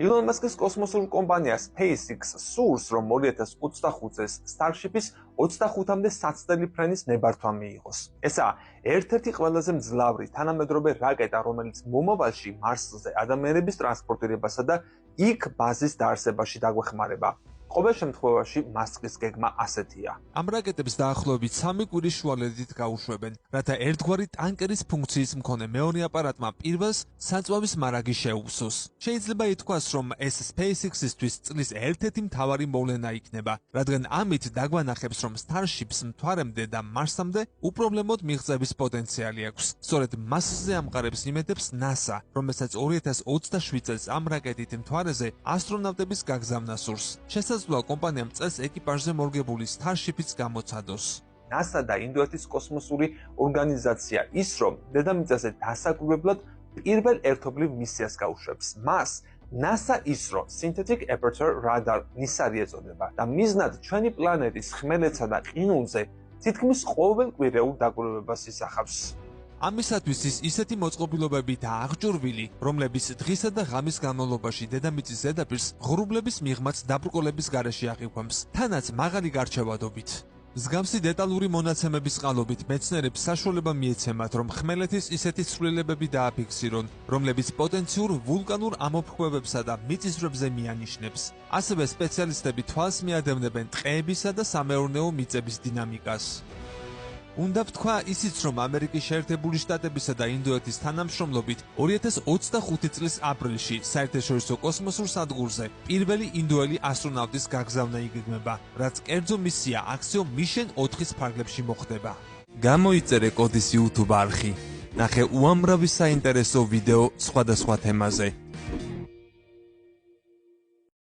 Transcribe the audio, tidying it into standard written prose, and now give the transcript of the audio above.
ილონ მასკის კოსმოსურ კომპანია SpaceX სურს, რომ 2025 წელს Starship-ის 25-მდე საცდელი ფრენის ნებართვა მიიღოს. ესაა ერთ-ერთი ყველაზე მძლავრი თანამედროვე რაკეტა, რომელიც მომავალში მარსზე ადამიანების ტრანსპორტირებასა და იქ ბაზის დაარსებაში დაგვეხმარება. ყოველ შემთხვევაში მასკის გეგმა ასეთია. ამ რაკეტებს დაახლოებით 3 კვირის შუალედით გაუშვებენ, რათა ერთგვარი ტანკერის ფუნქციის მქონე მეორე აპარატმა პირველს საწვავის მარაგი შეუვსოს. შეიძლება ითქვას, რომ ეს SpaceX-ისთვის წლის ერთ-ერთი მთავარი მოვლენა იქნება, რადგან ამით დაგვანახებს, რომ Starships მთვარემდე და მარსამდე უპრობლემოდ მიღწევის პოტენციალი აქვს. სწორედ მასზე ამყარებს იმედებს NASA, რომელსაც 2027 წელს ამ რაკეტით მთვარეზე ასტრონავტების გაგზავნა სურს. შესაძლოა კომპანიამ წელს ეკიპაჟზე მორგებული Starship-იც გამოცადოს. NASA და ინდოეთის კოსმოსური ორგანიზაცია ISRO დედამიწაზე დასაკვირვებლად პირველ ერთობლივ მისიას გაუშვებს. მას NASA ISRO Synthetic Aperture Radar NISAR ეწოდება და მიზნად ჩვენი პლანეტის ხმელეთსა და ყინულზე თითქმის ყოველკვირეულ დაკვირვებას ისახავს. ამისათვის ის ისეთი მოწყობილობები და აღჭურვილი, რომლებიც დღისა და ღამის განმავლობაში დედამიწის ზედაპირს ღრუბლების მიღმაც დაბრკოლების გარეშე აღიქვამს, თანაც მაღალი გარჩევადობით. მსგავსი დეტალური მონაცემების წყალობით მეცნიერებს საშუალება მიეცემათ, რომ ხმელეთის ისეთი ცვლილებები დააფიქსირონ, რომლებიც პოტენციურ ვულკანურ ამოფრქვევებსა და მიწისძვრებზე მიანიშნებს. ასევე სპეციალისტები თვალს მიადევნებენ ტყეებისა და სამეურნეო მიწების დინამიკას. უნდა ვთქვა ისიც, რომ ამერიკის შეერთებული შტატებისა და ინდოეთის თანამშრომლობით 2025 წლის აპრილში საერთაშორისო კოსმოსურ სადგურზე პირველი ინდოელი ასტრონავტის გაგზავნა იგეგმება, რაც კერძო მისია Axiom Mission 4-ის ფარგლებში მოხდება. გამოიწერე კოდის YouTube არხი. ნახე უამრავი საინტერესო ვიდეო სხვადასხვა თემაზე.